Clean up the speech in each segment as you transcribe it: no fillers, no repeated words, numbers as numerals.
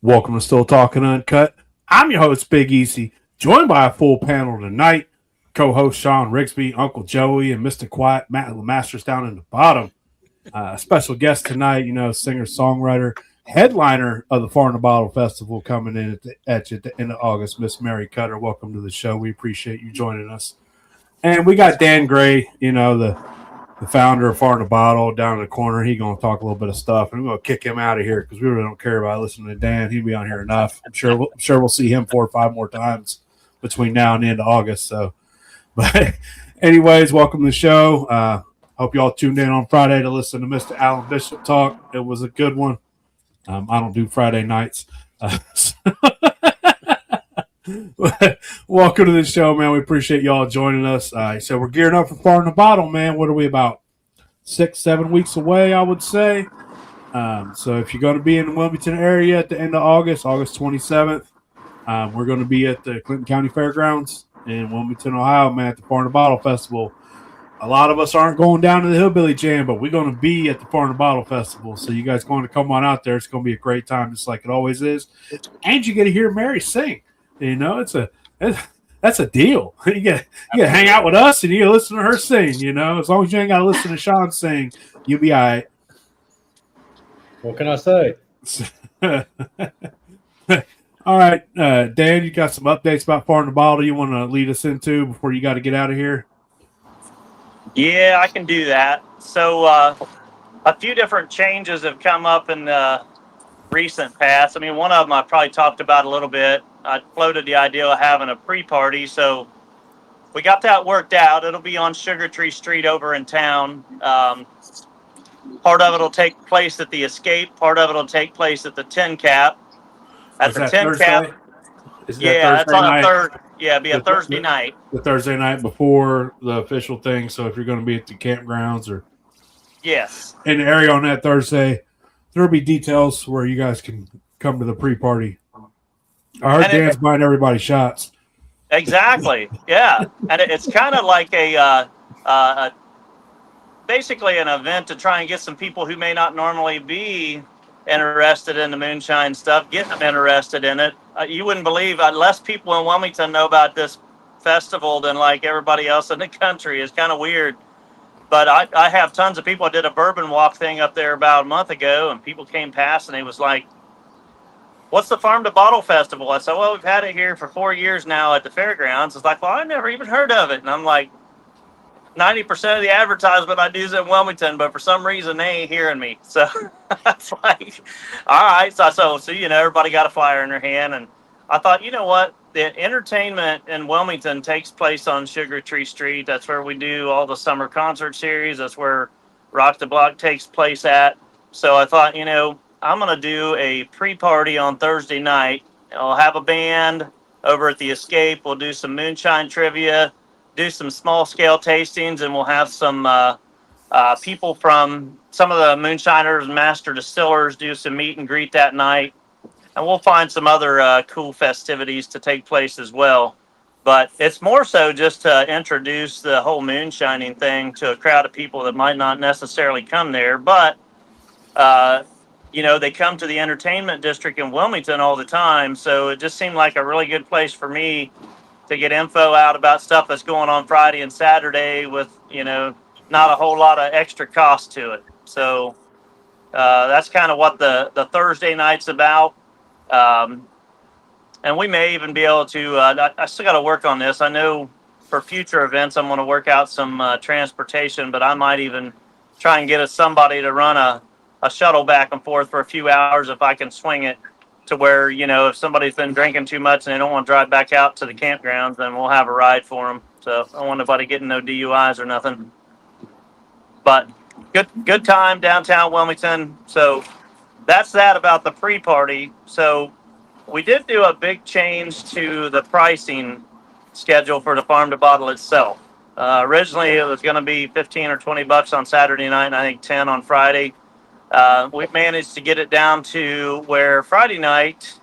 Welcome to Still Talking Uncut. I'm your host, Big Easy, joined by a full panel tonight. Co-host Sean Rigsby, Uncle Joey, and Mr. Quiet Matt Lemasters down in the bottom. Special guest tonight, singer-songwriter, headliner of the Far in the Bottle Festival coming in at you at the end of August, Miss Mary Kutter. Welcome to the show. We appreciate you joining us. And we got Dan Gray, the founder of Far in the Bottle, down in the corner. He's going to talk a little bit of stuff, and we're going to kick him out of here because we really don't care about listening to Dan. He'll be on here enough. I'm sure we'll see him 4 or 5 more times between now and the end of August. So, but anyways, welcome to the show. Hope you all tuned in on Friday to listen to Mr. Alan Bishop talk. It was a good one. I don't do Friday nights. Welcome to the show, man. We appreciate y'all joining us. So we're gearing up for Far in the Bottle, man. What are we, about 6-7 weeks away, I would say. So if you're going to be in the Wilmington area at the end of August 27th, we're going to be at the Clinton County Fairgrounds in Wilmington, Ohio, man, at the Far in the Bottle Festival. A lot of us aren't going down to the Hillbilly Jam, but we're going to be at the Far in the Bottle Festival. So you guys going to come on out there. It's going to be a great time, just like it always is. And you get to hear Mary sing. That's a deal. You get to hang out with us and you get to listen to her sing. As long as you ain't got to listen to Sean sing, you'll be all right. What can I say? All right, Dan, you got some updates about Far in the Bottle you want to lead us into before you got to get out of here? Yeah, I can do that. So a few different changes have come up in the recent past. I mean, one of them I probably talked about a little bit. I floated the idea of having a pre-party, so we got that worked out. It'll be on Sugar Tree Street over in town. Part of it will take place at the Escape. Part of it will take place at the Tin Cap. At the Tin Cap. Yeah, that's on a third. Yeah, it'll be a Thursday night. The Thursday night before the official thing. So if you're going to be at the campgrounds or in the area on that Thursday, there'll be details where you guys can come to the pre-party. I heard Dan's buying everybody shots. Exactly. Yeah, and it's kind of like basically an event to try and get some people who may not normally be interested in the moonshine stuff, get them interested in it. You wouldn't believe less people in Wilmington know about this festival than like everybody else in the country. It's kind of weird. But I have tons of people. I did a bourbon walk thing up there about a month ago, and people came past and they was like, "What's the Farm to Bottle Festival?" I said, "Well, we've had it here for 4 years now at the fairgrounds." It's like, "Well, I never even heard of it." And I'm like, 90% of the advertisement I do is in Wilmington, but for some reason they ain't hearing me. So it's like, all right. So everybody got a flyer in their hand, and I thought, you know what? The entertainment in Wilmington takes place on Sugar Tree Street. That's where we do all the summer concert series. That's where Rock the Block takes place at. So I thought, I'm going to do a pre-party on Thursday night. I'll have a band over at the Escape. We'll do some moonshine trivia, do some small-scale tastings, and we'll have some people from some of the moonshiners and master distillers do some meet and greet that night. And we'll find some other cool festivities to take place as well. But it's more so just to introduce the whole moonshining thing to a crowd of people that might not necessarily come there. But, they come to the entertainment district in Wilmington all the time. So it just seemed like a really good place for me to get info out about stuff that's going on Friday and Saturday with, not a whole lot of extra cost to it. So that's kind of what the Thursday night's about. And we may even be able to, I still got to work on this. I know for future events, I'm going to work out some transportation, but I might even try and get us somebody to run a shuttle back and forth for a few hours if I can swing it to where, if somebody's been drinking too much and they don't want to drive back out to the campgrounds, then we'll have a ride for them. So I don't want nobody getting no DUIs or nothing. But good time downtown Wilmington. So that's that about the pre-party. So we did do a big change to the pricing schedule for the Farm to Bottle itself. Originally, it was going to be $15 or $20 on Saturday night, and I think 10 on Friday. We've managed to get it down to where Friday night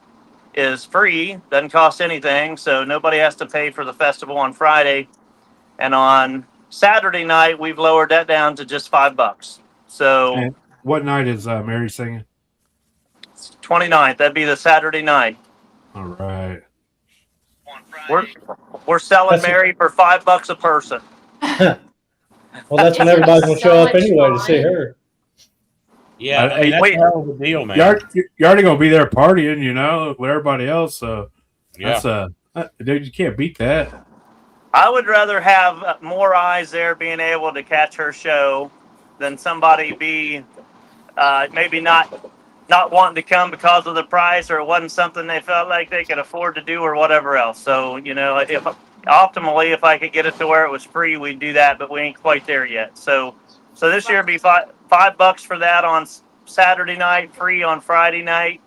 is free, doesn't cost anything, so nobody has to pay for the festival on Friday. And on Saturday night, we've lowered that down to just $5. So, and what night is Mary singing? 29th. That'd be the Saturday night. All right. We're selling That's- Mary for $5 a person. Well, that's when everybody's gonna show up anyway to see her. Yeah, I mean, that's Wait. a hell of a deal, man. You're already gonna be there partying, with everybody else. So Yeah. that's dude, you can't beat that. I would rather have more eyes there being able to catch her show than somebody be maybe not wanting to come because of the price, or it wasn't something they felt like they could afford to do, or whatever else. So if optimally, if I could get it to where it was free, we'd do that, but we ain't quite there yet. So this year it'd be $5 for that on Saturday night, free on Friday night,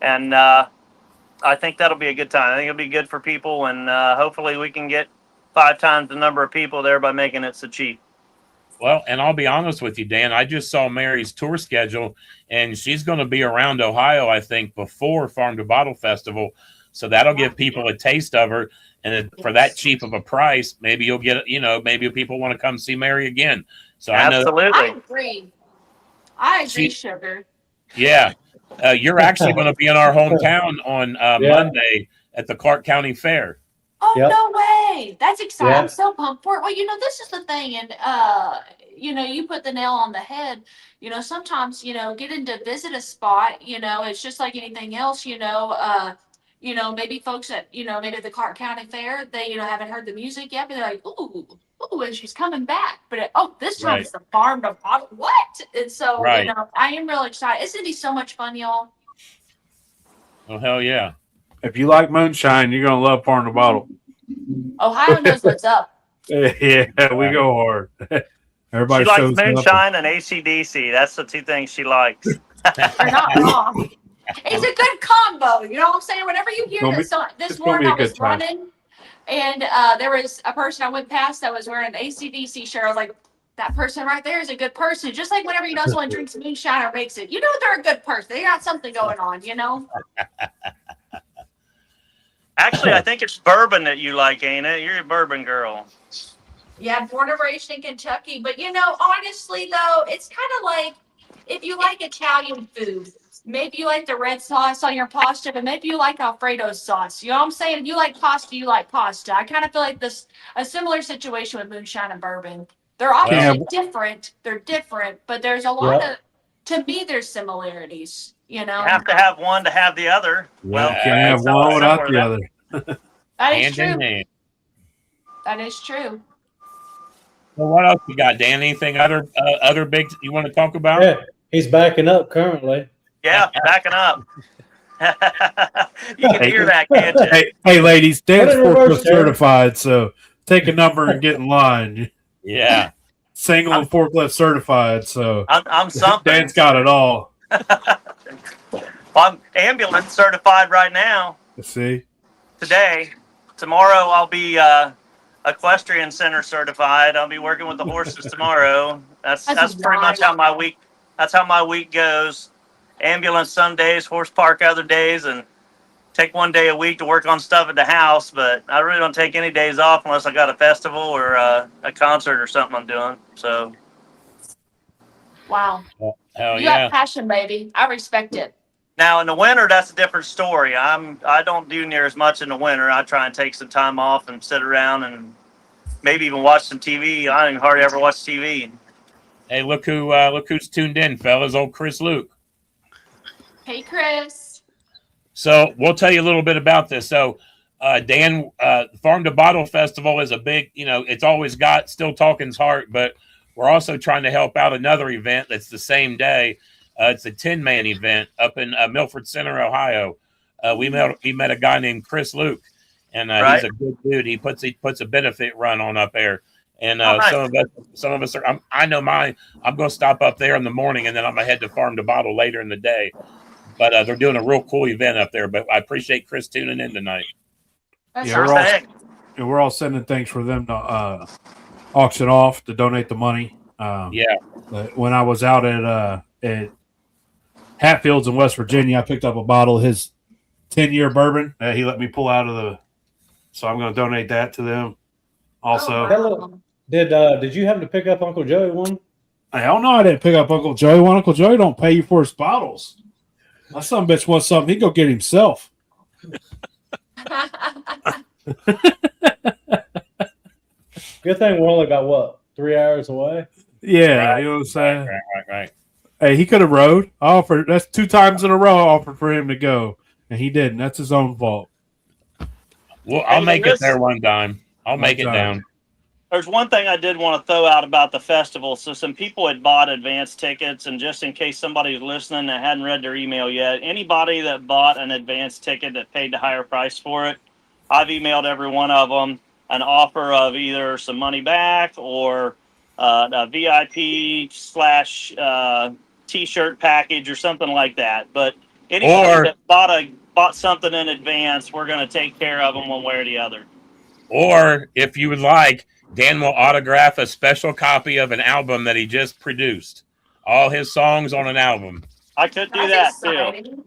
and I think that'll be a good time. I think it'll be good for people, and hopefully we can get 5 times the number of people there by making it so cheap. Well, and I'll be honest with you, Dan. I just saw Mary's tour schedule, and she's going to be around Ohio, I think, before Farm to Bottle Festival. So that'll give people a taste of her. And for that cheap of a price, maybe you'll get, maybe people want to come see Mary again. So Absolutely. I agree. Sugar. Yeah. You're actually going to be in our hometown on Monday at the Clark County Fair. Oh, Yep. no way. That's exciting. Yeah. I'm so pumped for it. Well, this is the thing. And, you put the nail on the head. Sometimes, getting to visit a spot, it's just like anything else, maybe folks at, maybe the Clark County Fair, they, haven't heard the music yet, but they're like, ooh, and she's coming back. But, this time it's the Farm to Bottle. What? And so, I am really excited. It's going to be so much fun, y'all. Oh, hell yeah. If you like moonshine, you're gonna love Farm to Bottle. Ohio knows what's up. Yeah, we go hard. Everybody She likes shows up. moonshine and AC/DC. That's the 2 things she likes. They're not wrong. It's a good combo. You know what I'm saying? Whenever you hear this song, this morning I was running, and there was a person I went past that was wearing an AC/DC shirt. I was like, that person right there is a good person. Just like whenever someone drinks moonshine or makes it, they're a good person. They got something going on, Actually, I think it's bourbon that you like, ain't it? You're a bourbon girl. Yeah, born and raised in Kentucky. But honestly though, it's kind of like if you like Italian food, maybe you like the red sauce on your pasta, but maybe you like Alfredo sauce. You know what I'm saying? If you like pasta, you like pasta. I kind of feel like a similar situation with moonshine and bourbon. They're obviously different. They're different, but there's a lot of, to me, there's similarities. You have to have one to have the other. Well, you can't have one without the other. That is true. Hand. That is true. Well, what else you got, Dan? Anything other big you want to talk about? Yeah, he's backing up currently. Yeah, backing up. You can hear that, can't you? Hey, ladies, Dan's Put it in reverse, forklift certified, so take a number and get in line. Yeah. Single and forklift certified, so I'm something. Dan's got it all. I'm ambulance certified right now. See? Today. Tomorrow I'll be equestrian center certified. I'll be working with the horses tomorrow. That's pretty much how my week. That's how my week goes. Ambulance some days, horse park other days, and take 1 day a week to work on stuff at the house. But I really don't take any days off unless I got a festival or a concert or something I'm doing. So. Wow. Hell You yeah. have passion, baby. I respect it. Now in the winter, that's a different story. I don't do near as much in the winter. I try and take some time off and sit around and maybe even watch some TV. I don't hardly ever watch TV. Hey, look who's tuned in, fellas. Old Chris Luke. Hey, Chris. So we'll tell you a little bit about this. So Dan, Farm to Bottle Festival is a big, it's always got Still Talking's heart, but we're also trying to help out another event that's the same day. It's a 10-man event up in Milford Center, Ohio. We met a guy named Chris Luke, and he's a good dude. He puts a benefit run on up there, and some of us are. I know mine. I'm going to stop up there in the morning, and then I'm going to head to Farm to Bottle later in the day. But they're doing a real cool event up there. But I appreciate Chris tuning in tonight. That's We're all sending things for them to auction off to donate the money. When I was out at Hatfields in West Virginia, I picked up a bottle of his 10-year bourbon that he let me pull out of the. So I'm going to donate that to them. Also, Hello. Did you happen to pick up Uncle Joey one? hell no, I didn't pick up Uncle Joey one. Uncle Joey don't pay you for his bottles. My son bitch wants something. He go get himself. Good thing we're only about what 3 hours away. Yeah, Right, you know what I'm saying. Right. Hey, he could have rode. I offered. That's 2 times in a row. I offered for him to go, and he didn't. That's his own fault. Well, I'll Hey, make there it there is- one time. I'll make it time. down. There's one thing I did want to throw out about the festival. So some people had bought advance tickets, and just in case somebody's listening that hadn't read their email yet, anybody that bought an advance ticket that paid the higher price for it, I've emailed every one of them an offer of either some money back or a VIP slash T-shirt package or something like that. But anybody Or- that bought something in advance, we're going to take care of them one way or the other. Or if you would like, Dan will autograph a special copy of an album that he just produced. All his songs on an album. I could do That's that too. exciting.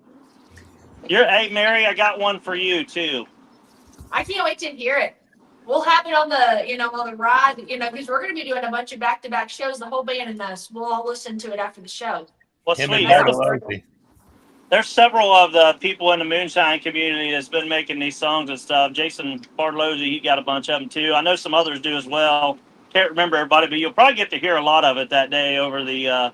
Hey Mary, I got one for you too. I can't wait to hear it. We'll have it on the ride, because we're going to be doing a bunch of back-to-back shows, the whole band and us. We'll all listen to it after the show. Well, Him sweet. and That's Bartolozzi. There's several of the people in the Moonshine community that's been making these songs and stuff. Jason Bartolozzi, he got a bunch of them too. I know some others do as well. Can't remember everybody, but you'll probably get to hear a lot of it that day over the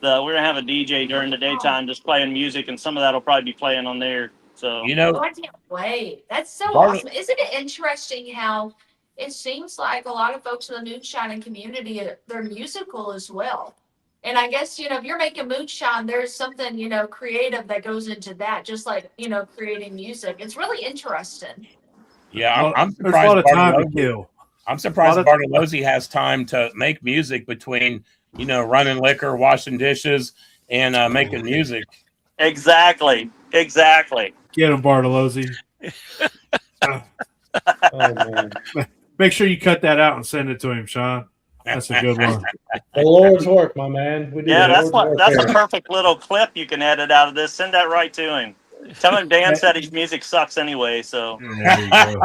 we're gonna have a DJ during the daytime just playing music, and some of that'll probably be playing on there. So You know, Oh, I can't wait. That's so Bartle- awesome. Isn't it interesting how it seems like a lot of folks in the moonshining community, they're musical as well. And I guess, if you're making moonshine, there's something, creative that goes into that, just like, creating music. It's really interesting. yeah, Well, I'm there's a lot surprised of time to Bartolozzi. kill. I'm surprised A lot of- Bartolozzi has time to make music between, running liquor, washing dishes, and making music. exactly. Get him, Bartolozzi. Oh man, Make sure you cut that out and send it to him, Sean. That's a good one. the Lord's work, my man. We do Yeah, the Lord's work that's a here. perfect little clip you can edit out of this. Send that right to him. Tell him Dan said his music sucks anyway. So There you go.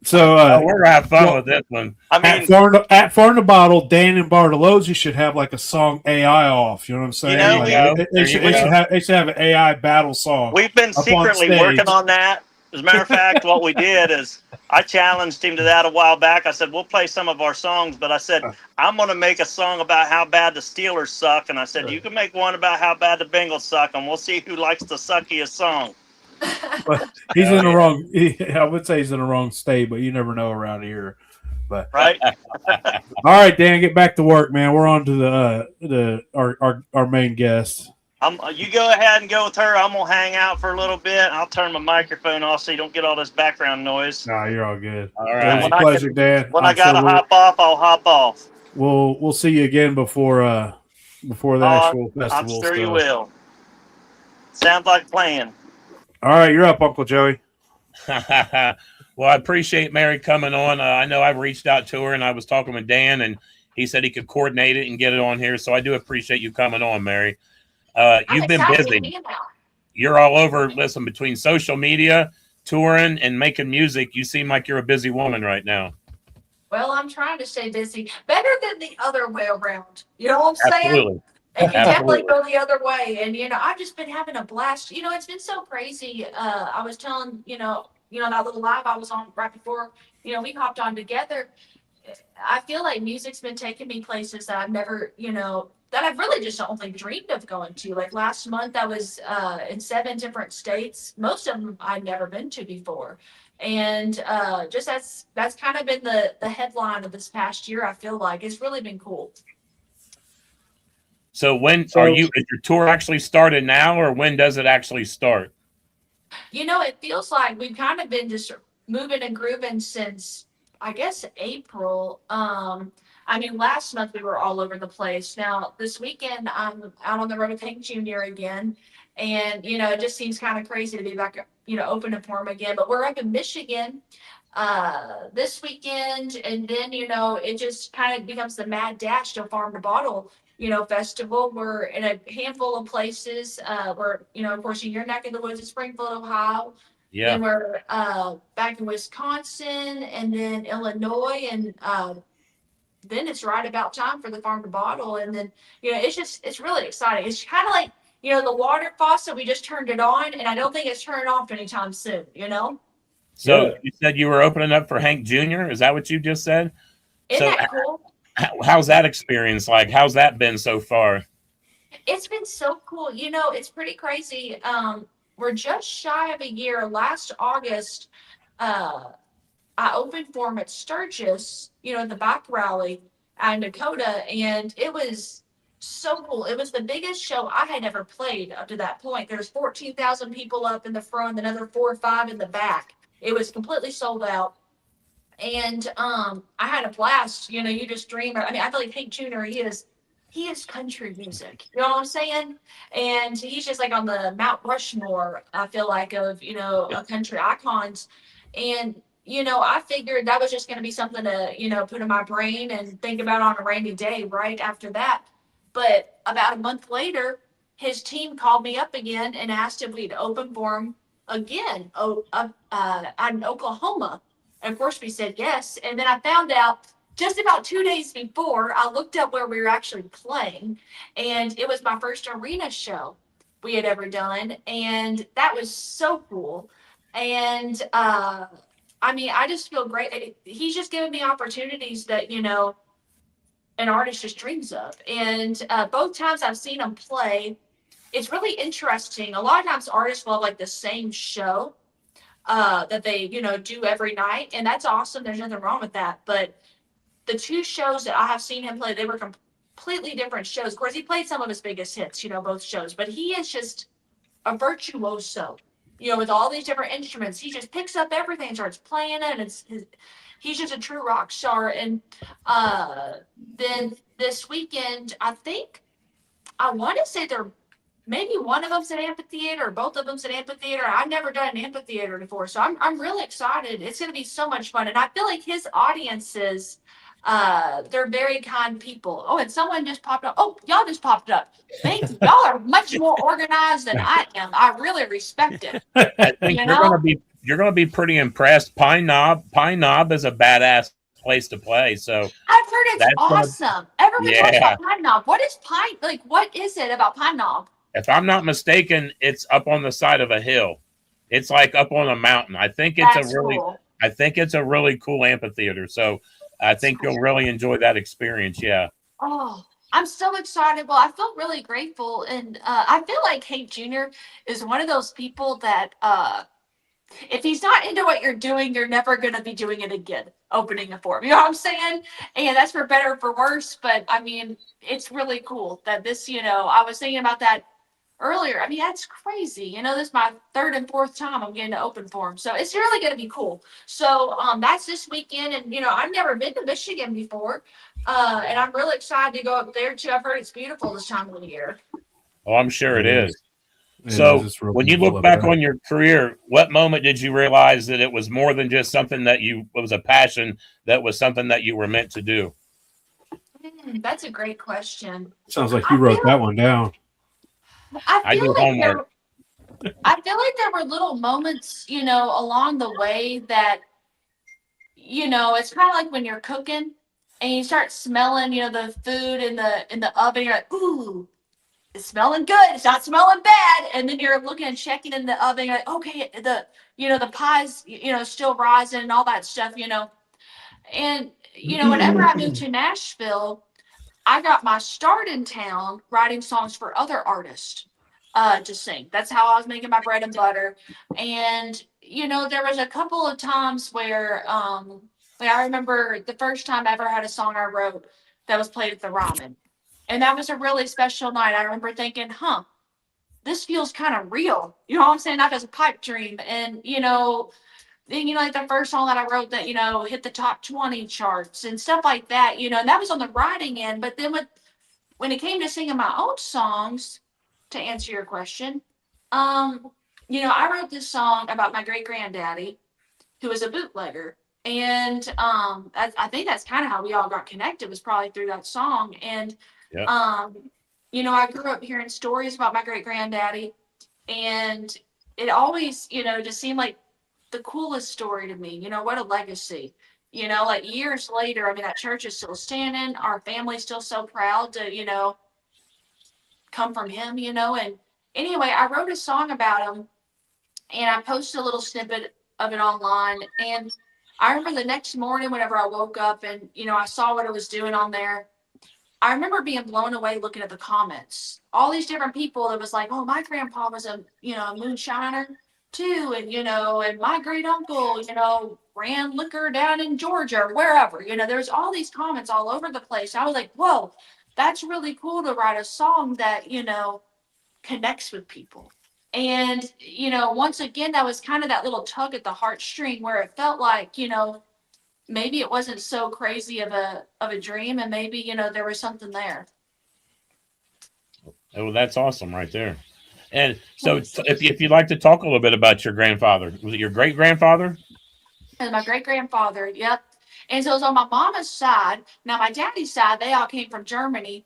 So, We're gonna have fun well, with this one. I mean, at Far in the Bottle, Dan and Bartolozzi should have like a song AI off. You know what I'm saying? know, Like, There you go. they should have an AI battle song. we've been up on secretly stage. working on that. As a matter of fact, what we did is I challenged him to that a while back. I said, we'll play some of our songs, but I said, I'm going to make a song about how bad the Steelers suck. And I said, you can make one about how bad the Bengals suck, and we'll see who likes the suckiest song. He's in the wrong. I would say he's in the wrong state, but you never know around here. But Right? all right, Dan, get back to work, man. We're on to our main guest. You go ahead and go with her. I'm going to hang out for a little bit. I'll turn my microphone off so you don't get all this background noise. No, you're all good. All It right. was a When I pleasure, Dan. When I I'm got to sure hop off, I'll hop off. we'll see you again before the actual festival. I'm sure you stuff. will. Sounds like a plan. All right, you're up, Uncle Joey. Well, I appreciate Mary coming on. I know I've reached out to her, and I was talking with Dan, and he said he could coordinate it and get it on here. So I do appreciate you coming on, Mary. You've been busy. You're all over. Listen, between social media, touring, and making music, you seem like you're a busy woman right now. Well, I'm trying to stay busy. Better than the other way around. You know what I'm saying? Absolutely. And you Absolutely. definitely go the other way. And, I've just been having a blast. It's been so crazy. I was telling, that little live I was on right before, we hopped on together. I feel like music's been taking me places that I've never, that I've really just only dreamed of going to. Like last month, I was in 7 different states. Most of them I'd never been to before. And just that's kind of been the headline of this past year. I feel like it's really been cool. So is your tour actually started now, or when does it actually start? It feels like we've kind of been just moving and grooving since, I guess, April. Last month we were all over the place. Now, this weekend, I'm out on the road with Hank Jr. again. And, it just seems kind of crazy to be back, open and form again. But we're up in Michigan this weekend. And then, it just kind of becomes the mad dash to Farm to Bottle, festival. We're in a handful of places. We're, of course, in your neck of the woods in Springfield, Ohio. Yeah. Then we're back in Wisconsin and then Illinois. And then it's right about time for the Farm to Bottle. And then, it's really exciting. It's kind of like, the water faucet, we just turned it on, and I don't think it's turning off anytime soon, So Yeah. you said you were opening up for Hank Jr. Is that what you just said? Isn't So that cool? how's that experience like? How's that been so far? It's been so cool. It's pretty crazy. We're just shy of a year. Last August, uh, I opened for him at Sturgis, the back rally out in Dakota, and it was so cool. It was the biggest show I had ever played up to that point. There's 14,000 people up in the front, another 4 or 5 in the back. It was completely sold out. And I had a blast. You just dream. I mean, I feel like Hank Jr. He is country music. You know what I'm saying? And he's just like on the Mount Rushmore, I feel like, of country icons. And I figured that was just going to be something to put in my brain and think about on a rainy day right after that. But about a month later, his team called me up again and asked if we'd open for him again in Oklahoma. And of course, we said yes. And then I found out just about 2 days before, I looked up where we were actually playing, and it was my first arena show we had ever done. And that was so cool. And I mean, I just feel great. He's just given me opportunities that, an artist just dreams of. And both times I've seen him play, it's really interesting. A lot of times artists will have like the same show that they do every night, and that's awesome. There's nothing wrong with that. But the 2 shows that I have seen him play, they were completely different shows. Of course, he played some of his biggest hits, both shows, but he is just a virtuoso. With all these different instruments, he just picks up everything and starts playing it. And he's just a true rock star. And then this weekend, I want to say they're maybe one of them's an amphitheater or both of them's an amphitheater. I've never done an amphitheater before, so I'm really excited. It's going to be so much fun, and I feel like his audiences, they're very kind people. Oh, and someone just popped up. Oh, y'all just popped up. Thank you. Y'all are much more organized than I am. I really respect it. I think you're gonna be pretty impressed. Pine Knob is a badass place to play. So I've heard it's that's awesome. Everyone talks yeah. about Pine Knob. What is Pine? Like, what is it about Pine Knob? If I'm not mistaken, it's up on the side of a hill. It's like up on a mountain. I think Cool. it's a really cool amphitheater. So I think you'll really enjoy that experience. Yeah. Oh, I'm so excited. Well, I feel really grateful. And I feel like Hank Jr. is one of those people that if he's not into what you're doing, you're never going to be doing it again, opening it for him. You know what I'm saying? And that's for better or for worse. But I mean, it's really cool that this, I was thinking about that earlier. I mean, that's crazy. This is my 3rd and 4th time I'm getting to open for him. So it's really going to be cool. So that's this weekend. And, I've never been to Michigan before. And I'm really excited to go up there too. I've heard it's beautiful this time of the year. Oh, I'm sure it is. It So is. It's real when you beautiful look up back there. on your career, what moment did you realize that it was more than just something that it was a passion, that was something that you were meant to do? That's a great question. Sounds like you wrote that one down. I do homework. I feel like there were little moments, along the way that, it's kind of like when you're cooking and you start smelling, the food in the oven. You're like, ooh, it's smelling good. It's not smelling bad. And then you're looking and checking in the oven. You're like, okay, the pie's, still rising and all that stuff, And, whenever I moved to Nashville, I got my start in town writing songs for other artists to sing. That's how I was making my bread and butter. And, there was a couple of times where, like I remember the first time I ever had a song I wrote that was played at the Ramen. And that was a really special night. I remember thinking, this feels kind of real. You know what I'm saying? Not as a pipe dream. And, then, like the first song that I wrote that, hit the top 20 charts and stuff like that, and that was on the writing end. But then when it came to singing my own songs, to answer your question, I wrote this song about my great granddaddy, who was a bootlegger. And I think that's kind of how we all got connected, was probably through that song. And, Yeah. I grew up hearing stories about my great granddaddy, and it always, just seemed like the coolest story to me. What a legacy. Like years later, I mean, that church is still standing. Our family's still so proud to, come from him, and anyway, I wrote a song about him, and I posted a little snippet of it online. And I remember the next morning, whenever I woke up and, I saw what I was doing on there, I remember being blown away looking at the comments. All these different people that was like, oh, my grandpa was a moonshiner too. And, and my great uncle, ran liquor down in Georgia or wherever. There's all these comments all over the place. I was like, whoa, that's really cool to write a song that, connects with people. And, once again, that was kind of that little tug at the heartstring where it felt like, maybe it wasn't so crazy of a dream, and maybe, there was something there. Oh, that's awesome right there. And so if you'd like to talk a little bit about your grandfather, was it your great grandfather? And my great grandfather, yep. And so it was on my mama's side. Now my daddy's side, they all came from Germany.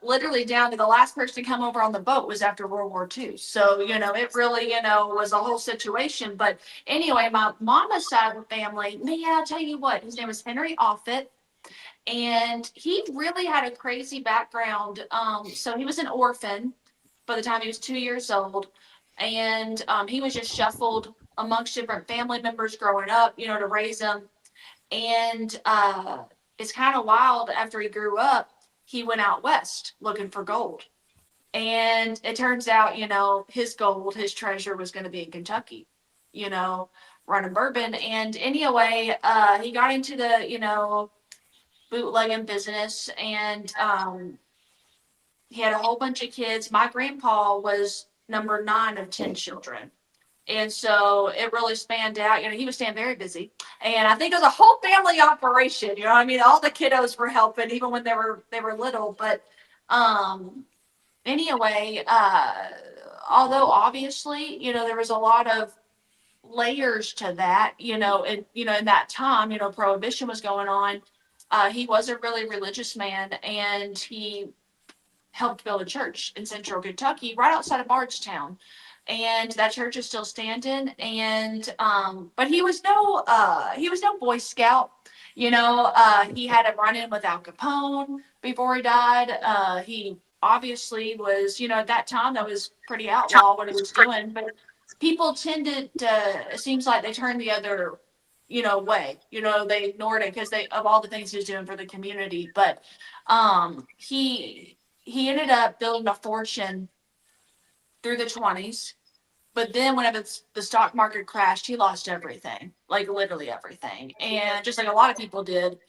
Literally down to the last person to come over on the boat was after World War II. So, it really, was a whole situation. But anyway, my mama's side of the family, man, I'll tell you what, his name was Henry Offutt. And he really had a crazy background. So he was an orphan by the time he was 2 years old. And he was just shuffled amongst different family members growing up, to raise him. And it's kind of wild. After he grew up, he went out west looking for gold. And it turns out, his gold, his treasure was going to be in Kentucky, running bourbon. And anyway, he got into the, bootlegging business, and he had a whole bunch of kids. My grandpa was number 9 of 10 children. And so it really spanned out. He was staying very busy. And I think it was a whole family operation. I mean? All the kiddos were helping, even when they were little. But anyway, although obviously, there was a lot of layers to that, and, in that time, Prohibition was going on. He was a really religious man, and he helped build a church in central Kentucky, right outside of Bardstown. And that church is still standing. And but he was no Boy Scout. He had a run-in with Al Capone before he died. He obviously was, at that time that was pretty outlaw what he was doing. But people tended to, it seems like they turned the other way. They ignored it because of all the things he was doing for the community. But he ended up building a fortune through the 20s. But then whenever the stock market crashed, he lost everything, like literally everything. And just like a lot of people did.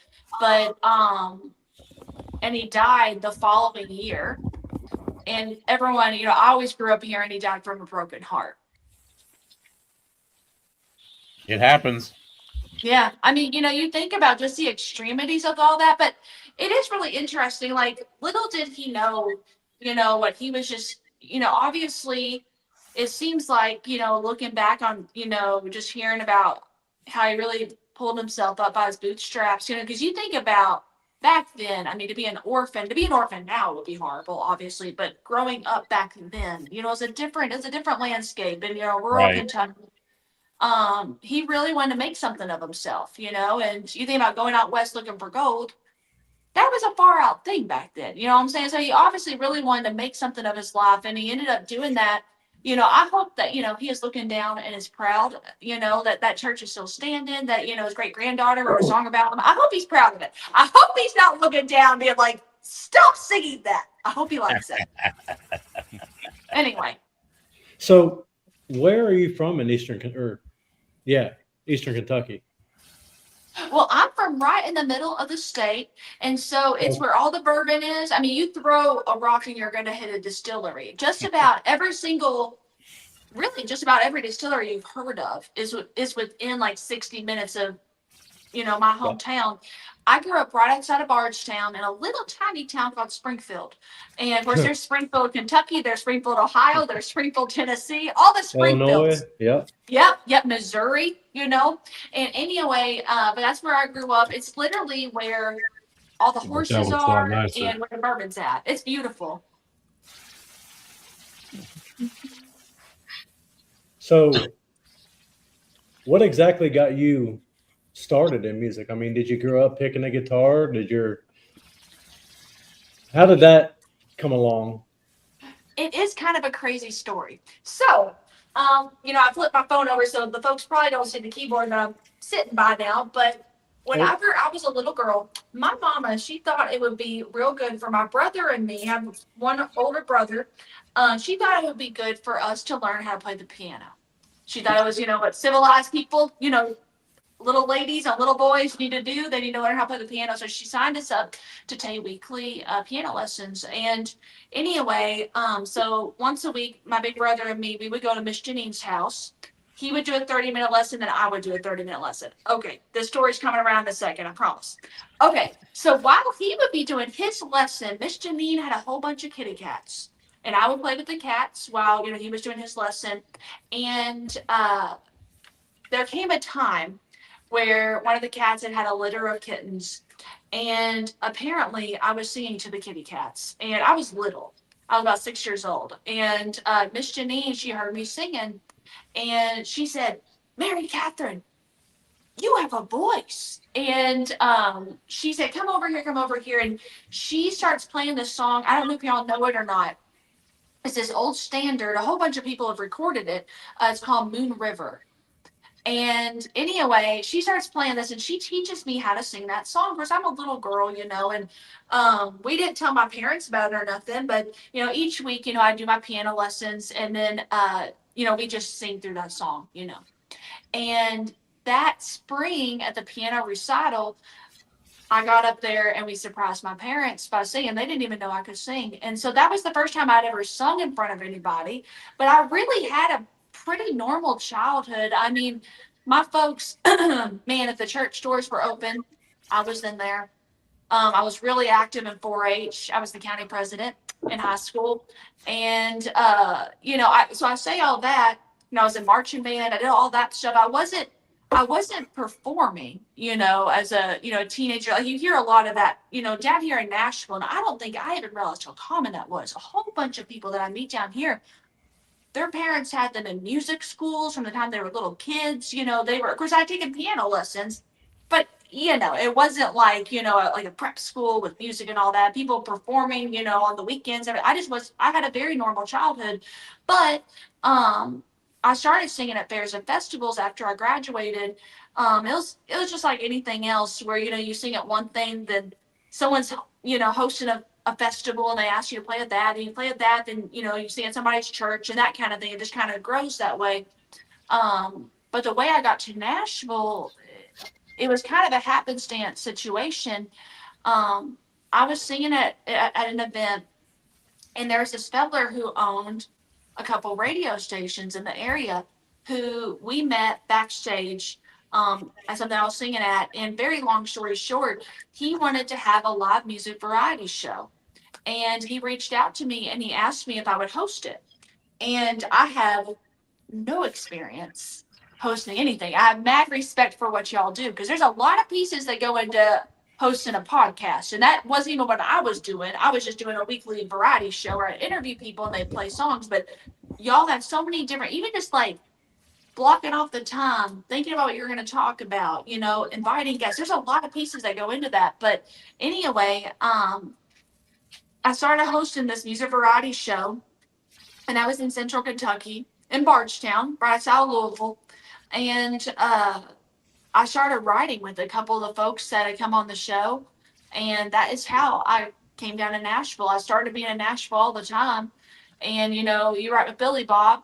But and he died the following year. And everyone, I always grew up hearing he died from a broken heart. It happens. Yeah. I mean, you think about just the extremities of all that, but it is really interesting. Like, little did he know, what he was just, obviously it seems like, looking back on, just hearing about how he really pulled himself up by his bootstraps, because you think about back then, I mean, to be an orphan now would be horrible, obviously, but growing up back then, it's a different landscape in, rural Right. Kentucky. He really wanted to make something of himself, and you think about going out west looking for gold. That was a far out thing back then. You know what I'm saying? So he obviously really wanted to make something of his life, and he ended up doing that. I hope that, he is looking down and is proud, that church is still standing, that, his great granddaughter wrote a song about him. I hope he's proud of it. I hope he's not looking down being like, stop singing that. I hope he likes it. Anyway. So where are you from in Eastern Kentucky? Well, I'm from right in the middle of the state, and so it's where all the bourbon is. I mean, you throw a rock and you're going to hit a distillery. Just about every distillery you've heard of is within like 60 minutes of, my hometown. I grew up right outside of Bardstown in a little tiny town called Springfield. And of course, there's Springfield, Kentucky, there's Springfield, Ohio, there's Springfield, Tennessee, all the Springfields. Illinois, Yep, Missouri, And anyway, but that's where I grew up. It's literally where all the horses are and where the bourbon's at. It's beautiful. So what exactly got you started in music? I mean, did you grow up picking a guitar? How did that come along? it is kind of a crazy story. So, I flipped my phone over, so the folks probably don't see the keyboard that I'm sitting by now. But whenever I was a little girl, my mama, she thought it would be real good for my brother and me. I have one older brother. She thought it would be good for us to learn how to play the piano. She thought it was, what civilized people, little ladies and little boys need to do. They need to learn how to play the piano. So she signed us up to take weekly piano lessons. And anyway, so once a week, my big brother and me, we would go to Miss Janine's house. He would do a 30-minute lesson, and I would do a 30-minute lesson. Okay, this story's coming around in a second, I promise. Okay, so while he would be doing his lesson, Miss Janine had a whole bunch of kitty cats. And I would play with the cats while, he was doing his lesson. And there came a time where one of the cats had a litter of kittens, and apparently I was singing to the kitty cats, and I was little. I was about 6 years old, and Miss Janine, she heard me singing, and she said, "Mary Catherine, you have a voice." And she said, come over here. And she starts playing this song. I don't know if y'all know it or not. It's this old standard. A whole bunch of people have recorded it. It's called Moon River. And anyway, she starts playing this, and she teaches me how to sing that song. Of course, I'm a little girl, and we didn't tell my parents about it or nothing. But each week, I do my piano lessons, and then we just sing through that song, And that spring at the piano recital, I got up there and we surprised my parents by singing. They didn't even know I could sing. And so that was the first time I'd ever sung in front of anybody. But I really had a pretty normal childhood. I mean, my folks, man, if the church doors were open, I was in there. I was really active in 4-H. I was the county president in high school. And, so I say all that, I was in marching band. I did all that stuff. I wasn't performing, as a, teenager. Like you hear a lot of that, down here in Nashville. And I don't think I even realized how common that was. A whole bunch of people that I meet down here, their parents had them in music schools from the time they were little kids. They were, of course, I had taken piano lessons, but it wasn't like, like a prep school with music and all that. People performing, on the weekends. I had a very normal childhood, but, I started singing at fairs and festivals after I graduated. It was just like anything else where, you sing at one thing, then someone's, hosting a festival and they ask you to play at that, and you play at that, then, you sing at somebody's church and that kind of thing. It just kind of grows that way. But the way I got to Nashville, it was kind of a happenstance situation. I was singing at an event, and there was this feller who owned a couple radio stations in the area who we met backstage at something I was singing at. And very long story short, he wanted to have a live music variety show. And he reached out to me and he asked me if I would host it. And I have no experience hosting anything. I have mad respect for what y'all do, because there's a lot of pieces that go into hosting a podcast, and that wasn't even what I was doing. I was just doing a weekly variety show where I interview people and they play songs. But y'all have so many different, even just like blocking off the time, thinking about what you're going to talk about, inviting guests. There's a lot of pieces that go into that. But anyway, I started hosting this music variety show, and I was in Central Kentucky in Bardstown, right outside of Louisville. And I started writing with a couple of the folks that had come on the show. And that is how I came down to Nashville. I started being in Nashville all the time. And, you write with Billy Bob,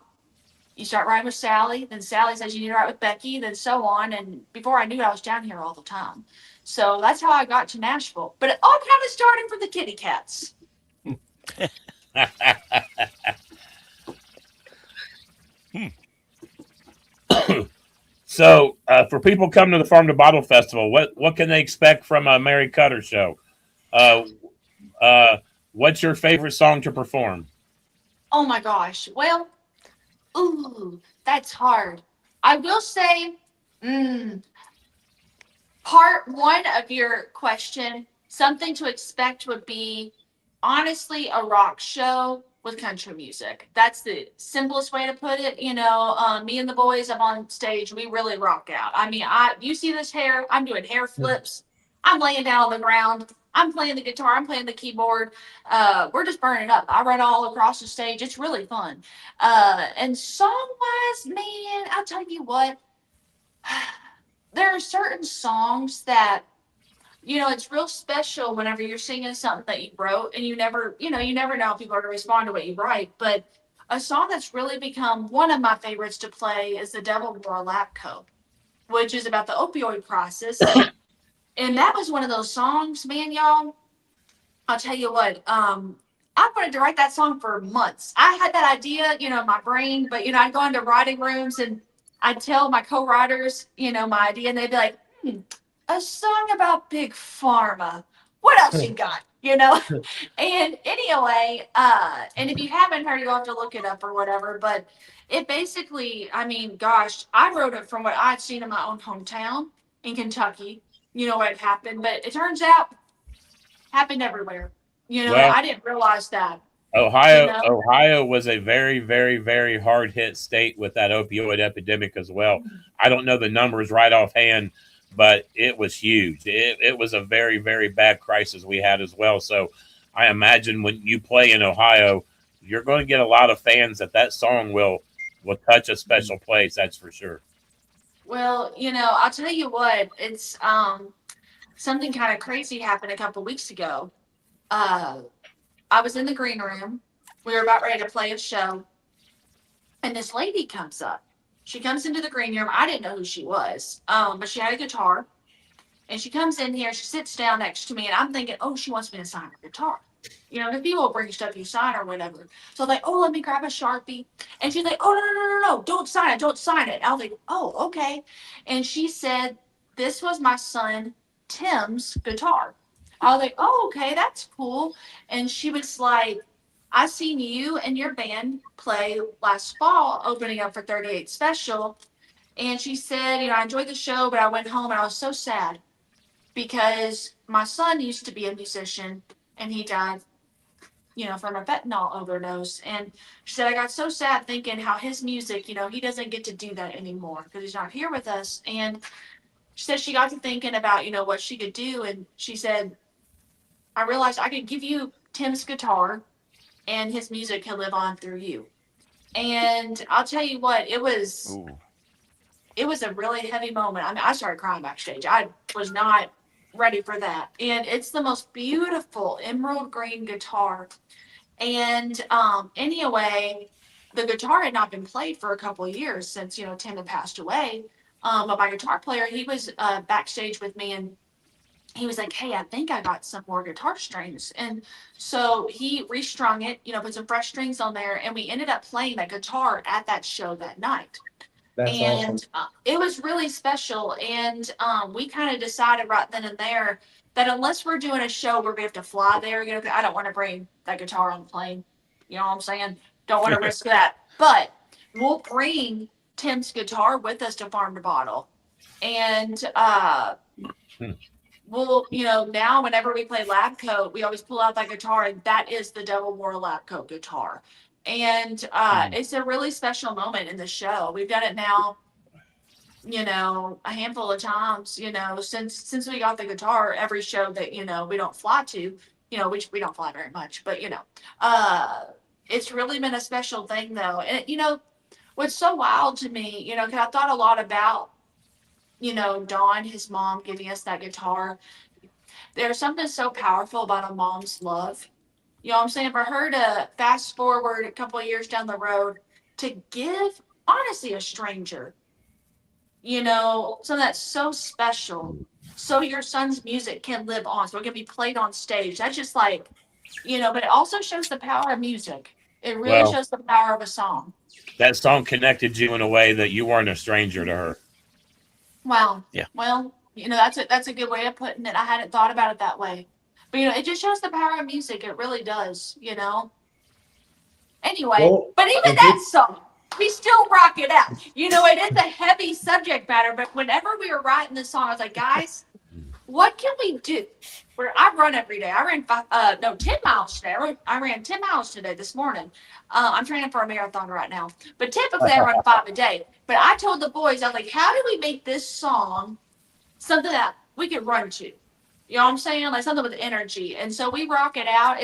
you start writing with Sally, then Sally says you need to write with Becky, then so on. And before I knew it, I was down here all the time. So that's how I got to Nashville. But it all kind of started from the kitty cats. So, for people coming to the Farm to Bottle Festival, what can they expect from a Mary Kutter show? What's your favorite song to perform? Oh my gosh. Well, that's hard. I will say, part one of your question, something to expect would be honestly a rock show with country music. That's the simplest way to put it. Me and the boys up on stage, we really rock out. I mean, you see this hair, I'm doing hair flips. I'm laying down on the ground. I'm playing the guitar, I'm playing the keyboard. We're just burning up. I run all across the stage. It's really fun. And song wise, man, I'll tell you what, there are certain songs that, it's real special whenever you're singing something that you wrote and you never know if people are going to respond to what you write. But a song that's really become one of my favorites to play is The Devil Wore a Lab Coat, which is about the opioid crisis. And that was one of those songs, man, y'all. I'll tell you what, I wanted to write that song for months. I had that idea, in my brain, but I'd go into writing rooms and I'd tell my co-writers, my idea, and they'd be like, a song about big pharma. What else you got? And anyway, and if you haven't heard, you'll have to look it up or whatever. But it basically, I mean, gosh, I wrote it from what I'd seen in my own hometown in Kentucky. What happened, but it turns out happened everywhere. Well, I didn't realize that. Ohio was a very, very, very hard hit state with that opioid epidemic as well. I don't know the numbers right offhand, but it was huge. It was a very, very bad crisis we had as well. So I imagine when you play in Ohio, you're going to get a lot of fans that song will touch a special place. That's for sure. Well, I'll tell you what, it's something kind of crazy happened a couple weeks ago. I was in the green room. We were about ready to play a show. And this lady comes up. She comes into the green room. I didn't know who she was, but she had a guitar. And she comes in here. She sits down next to me. And I'm thinking, oh, she wants me to sign her guitar. Because people bring stuff you sign or whatever. So I'm like, oh, let me grab a Sharpie. And she's like, oh, no, don't sign it. Don't sign it. I was like, oh, okay. And she said, this was my son Tim's guitar. I was like, oh, okay, that's cool. And she was like, I seen you and your band play last fall opening up for 38 Special. And she said, I enjoyed the show, but I went home and I was so sad because my son used to be a musician and he died, from a fentanyl overdose. And she said, I got so sad thinking how his music, he doesn't get to do that anymore because he's not here with us. And she said she got to thinking about, what she could do. And she said, I realized I could give you Tim's guitar and his music can live on through you. And I'll tell you what, it was a really heavy moment. I mean, I started crying backstage. I was not ready for that. And it's the most beautiful emerald green guitar. And anyway, the guitar had not been played for a couple of years since, Tim had passed away. But my guitar player, he was backstage with me and he was like, hey, I think I got some more guitar strings. And so he restrung it, put some fresh strings on there. And we ended up playing that guitar at that show that night. That's awesome. It was really special. And we kind of decided right then and there that unless we're doing a show where we have to fly there, I don't want to bring that guitar on the plane. You know what I'm saying? Don't want to risk that. But we'll bring Tim's guitar with us to Farm to Bottle. And we'll, now whenever we play Lab Coat, we always pull out that guitar, and that is the Devil Wore a Lab Coat guitar. And it's a really special moment in the show. We've done it now, a handful of times, since we got the guitar. Every show that, we don't fly to, which we don't fly very much, but, it's really been a special thing, though. And, what's so wild to me, because I thought a lot about, Dawn, his mom, giving us that guitar. There's something so powerful about a mom's love. You know what I'm saying? For her to fast forward a couple of years down the road to give, honestly, a stranger, something that's so special, so your son's music can live on, so it can be played on stage. That's just like, but it also shows the power of music. It really shows the power of a song. That song connected you in a way that you weren't a stranger to her. Wow. Yeah. Well, that's a good way of putting it. I hadn't thought about it that way. But, it just shows the power of music. It really does, Anyway, Well, but even that song, we still rock it out. It is a heavy subject matter, but whenever we were writing this song, I was like, guys, what can we do? Where I run every day. I ran 10 miles today. I ran 10 miles today this morning. I'm training for a marathon right now. But typically I run 5 a day. But I told the boys, I was like, how do we make this song something that we could run to? You know what I'm saying? Like something with energy. And so we rock it out.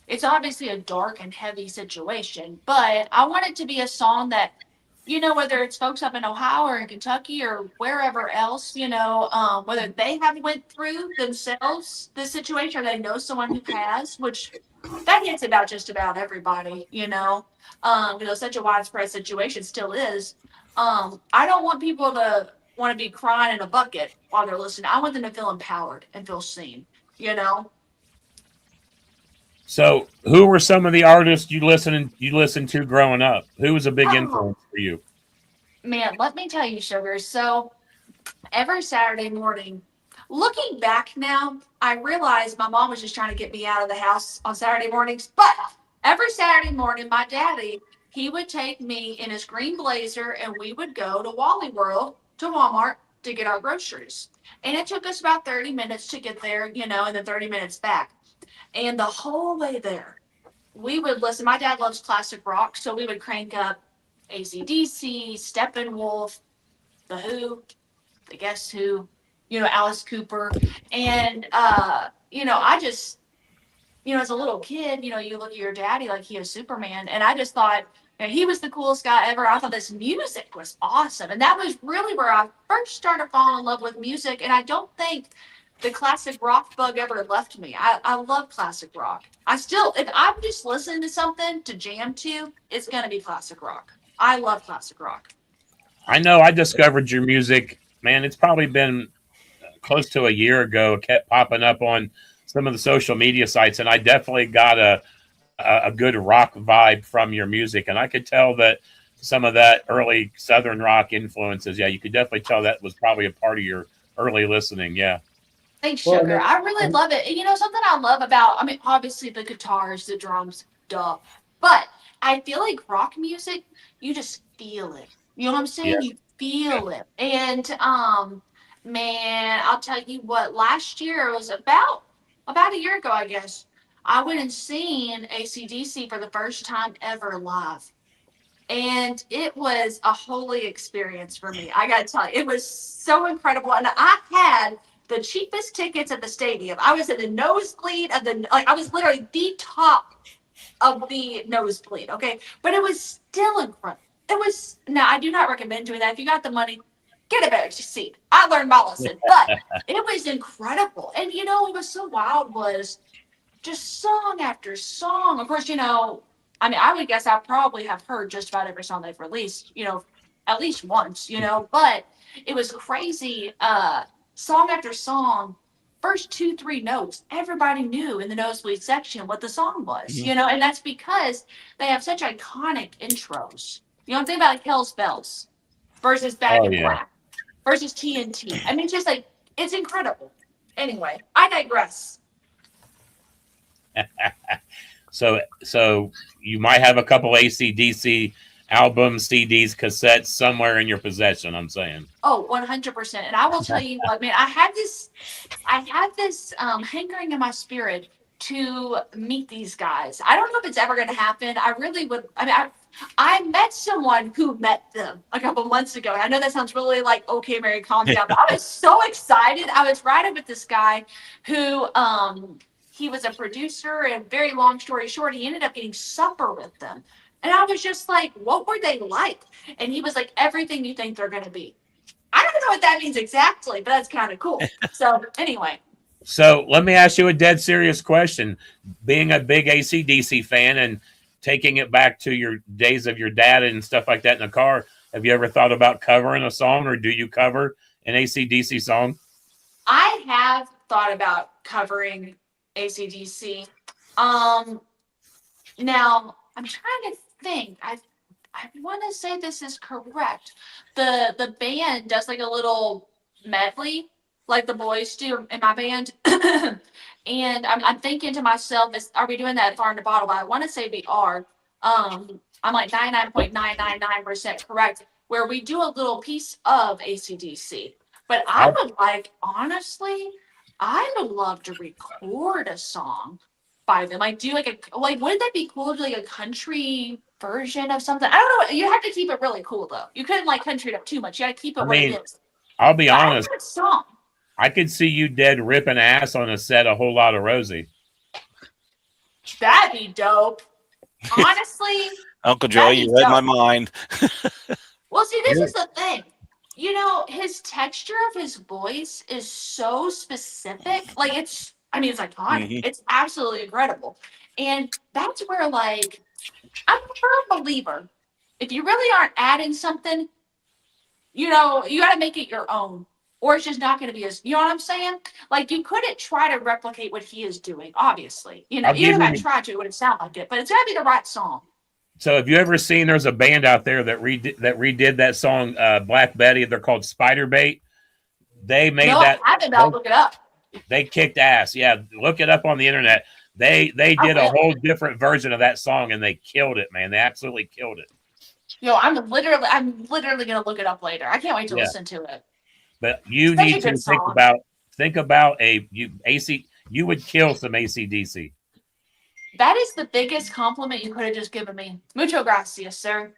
It's obviously a dark and heavy situation, but I want it to be a song that, whether it's folks up in Ohio or in Kentucky or wherever else, whether they have went through themselves this situation or they know someone who has, which that hits about just about everybody, such a widespread situation still is. I don't want people to want to be crying in a bucket while they're listening. I want them to feel empowered and feel seen, you know? So, who were some of the artists you listened to growing up? Who was a big Oh, influence for you? man, let me tell you, Sugar. So every Saturday morning, looking back now, I realized my mom was just trying to get me out of the house on Saturday mornings. But every Saturday morning, my daddy, he would take me in his green blazer and we would go to Wally World, to Walmart, to get our groceries. And it took us about 30 minutes to get there, and then 30 minutes back. And the whole way there, we would listen. My dad loves classic rock, so we would crank up AC/DC, Steppenwolf, The Who, the Guess Who, Alice Cooper. And, I just, as a little kid, you look at your daddy like he was Superman. And I just thought, he was the coolest guy ever. I thought this music was awesome. And that was really where I first started falling in love with music. And I don't think the classic rock bug ever left me. I love classic rock. If I'm just listening to something to jam to, it's going to be classic rock. I love classic rock. I know I discovered your music, man. It's probably been close to a year ago. It kept popping up on some of the social media sites, and I definitely got a good rock vibe from your music, and I could tell that some of that early Southern rock influences. Yeah, you could definitely tell that was probably a part of your early listening. Yeah. Thanks, Well, Sugar. I really love it. And something I love about, I mean, obviously the guitars, the drums, duh. But I feel like rock music, you just feel it. You know what I'm Yeah. saying? You feel it. And man, I'll tell you what, last year it was about a year ago, I guess. I went and seen AC/DC for the first time ever live. And it was a holy experience for me. I gotta tell you, it was so incredible. And I had the cheapest tickets at the stadium. I was at the nosebleed of I was literally the top of the nosebleed. Okay. But it was still incredible. Now I do not recommend doing that. If you got the money, get a better seat. I learned my lesson, but it was incredible. And what was so wild was just song after song. Of course, I mean, I would guess I probably have heard just about every song they've released, at least once, but it was crazy. Song after song, first two, three notes, everybody knew in the nosebleed section what the song was, Mhm. and that's because they have such iconic intros. I'm thinking about like Hell's Bells versus Back Oh in yeah. Black versus TNT. I mean, just like, it's incredible. Anyway, I digress. So you might have a couple AC/DC albums, CDs, cassettes somewhere in your possession. I'm saying. Oh, 100%. And I will tell you what, man, I had this hankering in my spirit to meet these guys. I don't know if it's ever going to happen. I really would. I mean, I met someone who met them a couple months ago. I know that sounds really like, okay, Mary, calm down. But I was so excited. I was riding with this guy who, he was a producer, and very long story short, he ended up getting supper with them. And I was just like, what were they like? And he was like, everything you think they're going to be. I don't know what that means exactly, but that's kind of cool. So anyway, So let me ask you a dead serious question. Being a big AC/DC fan and taking it back to your days of your dad and stuff like that in the car, have you ever thought about covering a song, or do you cover an AC/DC song? I have thought about covering AC/DC. Um, Now I'm trying to think. I want to say this is correct. The band does like a little medley, like the boys do in my band. And I'm thinking to myself, are we doing that at Farm to Bottle? But I want to say we are. I'm like 99.999% correct, where we do a little piece of AC/DC. But I I, would like, honestly, I would love to record a song by them. Like, do wouldn't that be cool to do like a country version of something? I don't know. You have to keep it really cool though. You couldn't like country it up too much. You got to keep I it what it mean, is. I'll be But I have honest. a song. I could see you dead ripping ass on a set A Whole Lot of Rosie. That'd be dope. Honestly, Uncle Joey, you read my mind. well, see, this is the thing. You know, his texture of his voice is so specific. Like it's iconic. Mhm. It's absolutely incredible. And that's where, like, I'm a firm believer. If you really aren't adding something, you know, you got to make it your own, or it's just not going to be as, you know what I'm saying? Like, you couldn't try to replicate what he is doing, obviously. You know, I'll give even if you I tried to, it wouldn't sound like it, but it's got to be the right song. So have you ever seen there's a band out there that redid that song Black Betty? They're called Spider Bait. They made that. I haven't, I'll look it up. They kicked ass. Yeah, look it up on the internet. They did a whole different version of that song and they killed it, man. They absolutely killed it. Yo, I'm literally gonna look it up later. I can't wait to listen to it. But you Such a need to good think about you would kill some AC/DC. That is the biggest compliment you could have just given me. Mucho gracias, sir.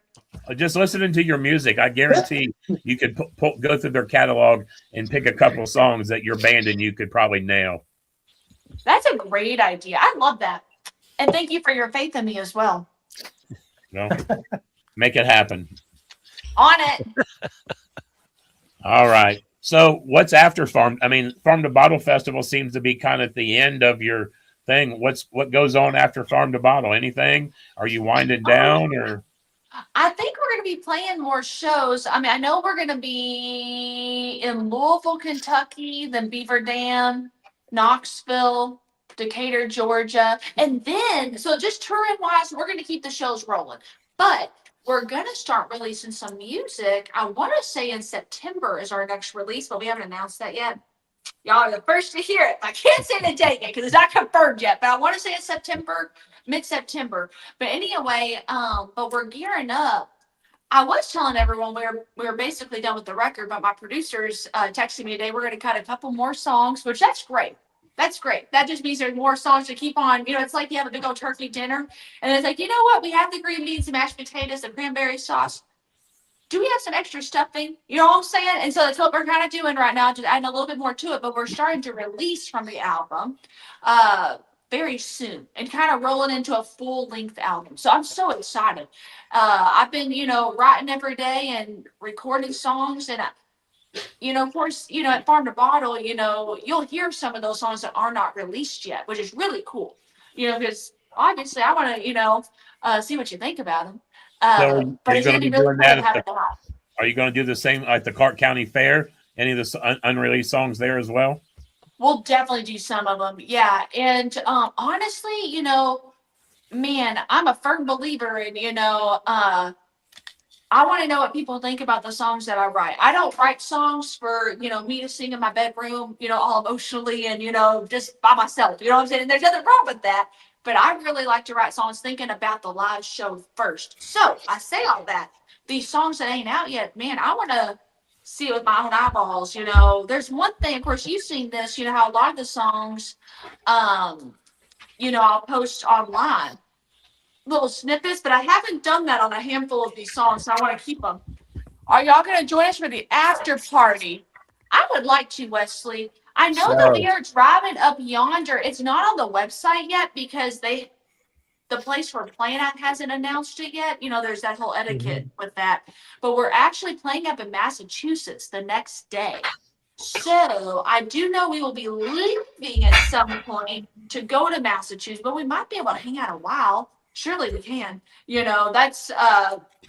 Just listening to your music, I guarantee you could go through their catalog and pick a couple of songs that your band and you could probably nail. That's a great idea. I love that. And thank you for your faith in me as well. No, make it happen. On it. All right. So what's after Farm? I mean, Farm to Bottle Festival seems to be kind of at the end of your thing. What goes on after Farm to Bottle? Anything? Are you winding down or? I think we're going to be playing more shows. I mean, I know we're going to be in Louisville, Kentucky, then Beaver Dam, Knoxville, Decatur, Georgia. And then, so just touring wise, we're going to keep the shows rolling. But we're going to start releasing some music. I want to say in September is our next release, but we haven't announced that yet. Y'all are the first to hear it. I can't say the date yet because it's not confirmed yet, but I want to say it's September, mid-September. But anyway, but we're gearing up. I was telling everyone we were basically done with the record, but my producers texted me today. We're going to cut a couple more songs, which that's great. That's great. That just means there's more songs to keep on. You know, it's like you have a big old turkey dinner, and it's like, you know what? We have the green beans, the mashed potatoes, the cranberry sauce. Do we have some extra stuffing? You know what I'm saying? And so that's what we're kind of doing right now, just adding a little bit more to it. But we're starting to release from the album very soon and kind of rolling into a full-length album. So I'm so excited. I've been, you know, writing every day and recording songs. And, you know, of course, you know, at Farm to Bottle, you know, you'll hear some of those songs that are not released yet, which is really cool. You know, because obviously I want to, you know, see what you think about them. So but are you it's going to be really doing cool that? to have it live. Are you going to do the same at the Clark County Fair? Any of the unreleased songs there as well? We'll definitely do some of them. Yeah. And honestly, you know, man, I'm a firm believer in, you know, I want to know what people think about the songs that I write. I don't write songs for, you know, me to sing in my bedroom, you know, all emotionally and, you know, just by myself. You know what I'm saying? And there's nothing wrong with that. But I really like to write songs thinking about the live show first. So I say all that. These songs that ain't out yet, man, I want to see it with my own eyeballs. You know, there's one thing, of course, you've seen this, you know, how a lot of the songs, you know, I'll post online little snippets, but I haven't done that on a handful of these songs, so I want to keep them. Are y'all going to join us for the after party? I would like to, Wesley. I know that we are driving up yonder. It's not on the website yet because the place we're playing at hasn't announced it yet. You know, there's that whole etiquette with that. But we're actually playing up in Massachusetts the next day. So I do know we will be leaving at some point to go to Massachusetts, but we might be able to hang out a while. Surely we can. You know, that's,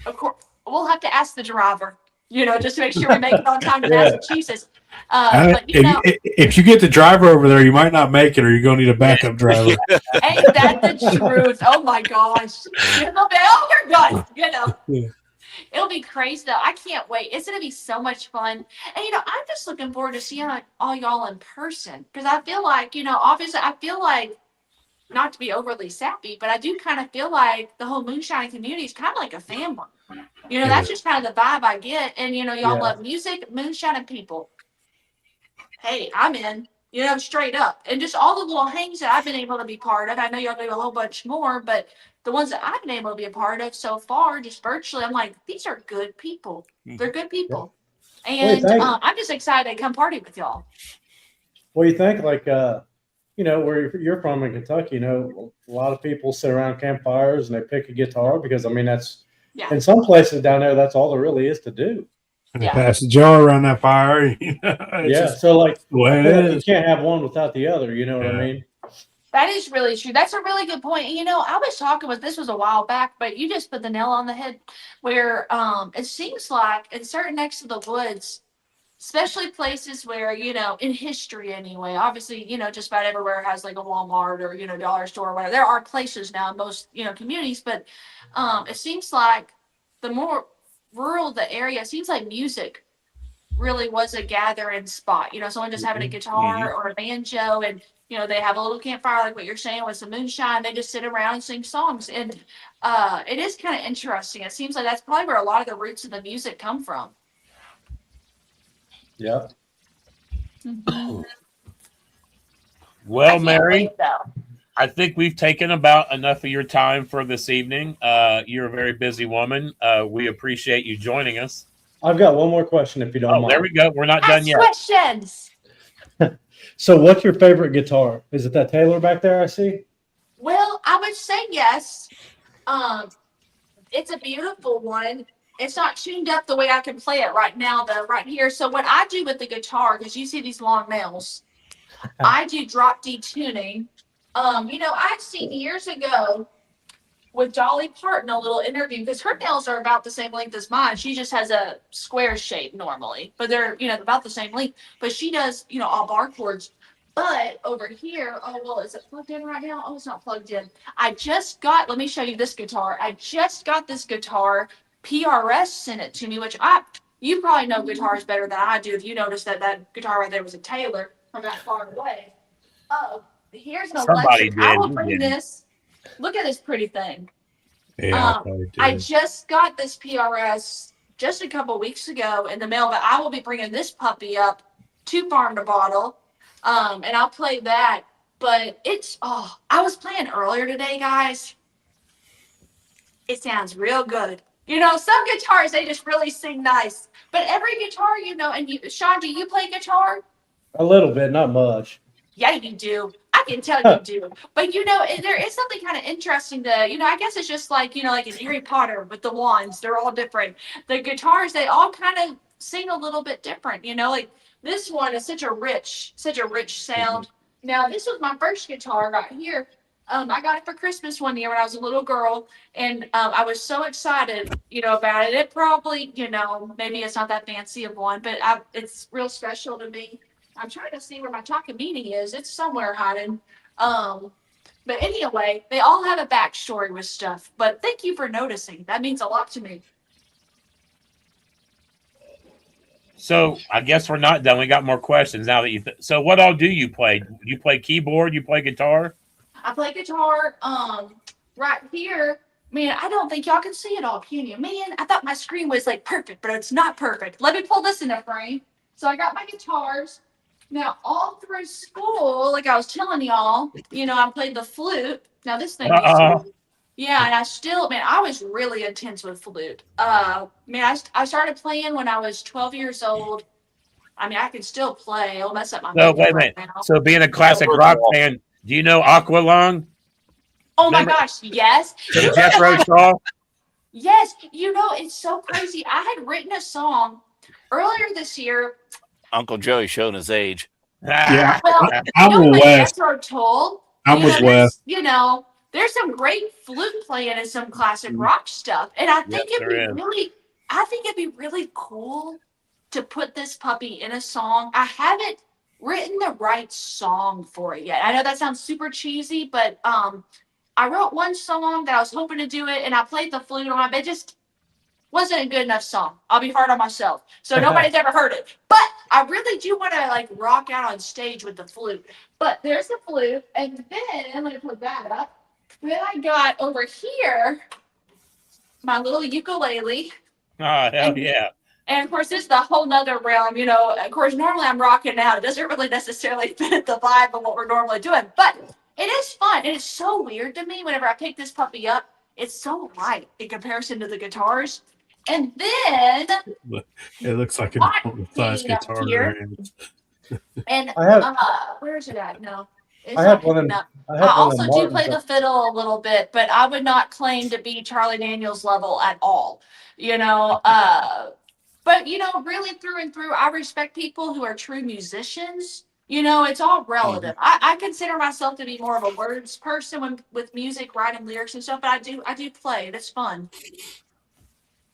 of course, we'll have to ask the driver, you know, just to make sure we make it on time to Massachusetts. But, you know, if you get the driver over there, you might not make it, or you're going to need a backup driver. ain't that the truth? Oh my gosh. You know, we're done. You know, it'll be crazy though. I can't wait. It's going to be so much fun. And, you know, I'm just looking forward to seeing like all y'all in person because I feel like, you know, obviously I feel like, not to be overly sappy, but I do kind of feel like the whole moonshine community is kind of like a family. You know, that's just kind of the vibe I get. And, you know, y'all love music, moonshine, and people. Hey, I'm in, you know, straight up. And just all the little hangs that I've been able to be part of. I know y'all do a whole bunch more, but the ones that I've been able to be a part of so far, just virtually, I'm like, these are good people. They're good people. And I'm just excited to come party with y'all. Well, you think like where you're from in Kentucky, a lot of people sit around campfires and they pick a guitar because I mean that's Yeah. in some places down there that's all there really is to do. And they pass the jar around that fire. Yeah. So like the way I it feel like you is. can't have one without the other. You know what I Yeah. mean? That is really true. That's a really good point. I was talking with this was a while back, but you just put the nail on the head where it seems like in certain necks of the woods, especially places where, in history anyway, obviously, just about everywhere has like a Walmart or, dollar store or whatever. There are places now in most, communities, but it seems like the more rural the area, it seems like music really was a gathering spot. Someone just having a guitar or a banjo and, they have a little campfire like what you're saying with some moonshine. They just sit around and sing songs. And it is kind of interesting. It seems like that's probably where a lot of the roots of the music come from. Yeah. Mm-hmm. Well, Mary, I think we've taken about enough of your time for this evening. You're a very busy woman. We appreciate you joining us. I've got one more question if you don't mind. There we go. We're not done yet. Questions. So what's your favorite guitar? Is it that Taylor back there I see? Well, I would say yes. It's a beautiful one. It's not tuned up the way I can play it right now, though, right here. So what I do with the guitar, because you see these long nails, I do drop D tuning. I've seen years ago with Dolly Parton a little interview because her nails are about the same length as mine. She just has a square shape normally, but they're about the same length. But she does all bar chords. But over here, oh well, is it plugged in right now? Oh, it's not plugged in. Let me show you this guitar. I just got this guitar. PRS sent it to me, which you probably know guitars better than I do. If you noticed that guitar right there was a Taylor from that far away. Oh, here's an electric. I will bring this. Look at this pretty thing. Yeah, I just got this PRS just a couple weeks ago in the mail, but I will be bringing this puppy up to Farm to Bottle, and I'll play that. But I was playing earlier today, guys. It sounds real good. Some guitars, they just really sing nice. But every guitar, and Sean, do you play guitar? A little bit, not much. Yeah, you do. I can tell you do. But there is something kind of interesting to, I guess it's just like, like in Harry Potter with the wands, they're all different. The guitars, they all kind of sing a little bit different, like this one is such a rich sound. Now, this was my first guitar right here. I got it for Christmas one year when I was a little girl, and I was so excited, about it. It probably, maybe it's not that fancy of one, but it's real special to me. I'm trying to see where my Takamine is. It's somewhere hiding. But anyway, they all have a backstory with stuff. But thank you for noticing. That means a lot to me. So I guess we're not done. We got more questions now that so what all do you play? You play keyboard? You play guitar? I play guitar. Right here. Man, I don't think y'all can see it all, can you? Man, I thought my screen was like perfect, but it's not perfect. Let me pull this in a frame. So I got my guitars. Now, all through school, like I was telling y'all, I played the flute. Now, this thing yeah, and I was really intense with flute. I started playing when I was 12 years old. I mean, I can still play. It'll mess up my So, wait a minute. So, being a classic rock fan, do you know Aqualung? Oh, my gosh, yes. Jethro Tull? Yes. It's so crazy. I had written a song earlier this year. Uncle Joey showing his age. Yeah. Well, I'm with Wes. Jethro Tull. I'm with Wes. There's some great flute playing and some classic rock stuff. And I think it'd be really cool to put this puppy in a song. I haven't written the right song for it yet. I know that sounds super cheesy, but I wrote one song that I was hoping to do it, and I played the flute on it, but it just wasn't a good enough song. I'll be hard on myself. So nobody's ever heard it. But I really do want to rock out on stage with the flute. But there's the flute, and then I'm going to put that up. Then I got over here my little ukulele. Oh, hell yeah. And of course, this is the whole nother realm. Of course, normally I'm rocking out. It doesn't really necessarily fit the vibe of what we're normally doing. But it is fun. And it's so weird to me whenever I pick this puppy up. It's so light in comparison to the guitars. And then it looks like an old size guitar. And I have where's it at? No, it's I not have one of coming them. up. I I have one of also them do Martins. play the fiddle a little bit, but I would not claim to be Charlie Daniels level at all. You know, but really through and through, I respect people who are true musicians. It's all relative. I consider myself to be more of a words person with music, writing lyrics and stuff. But I do play. It's fun.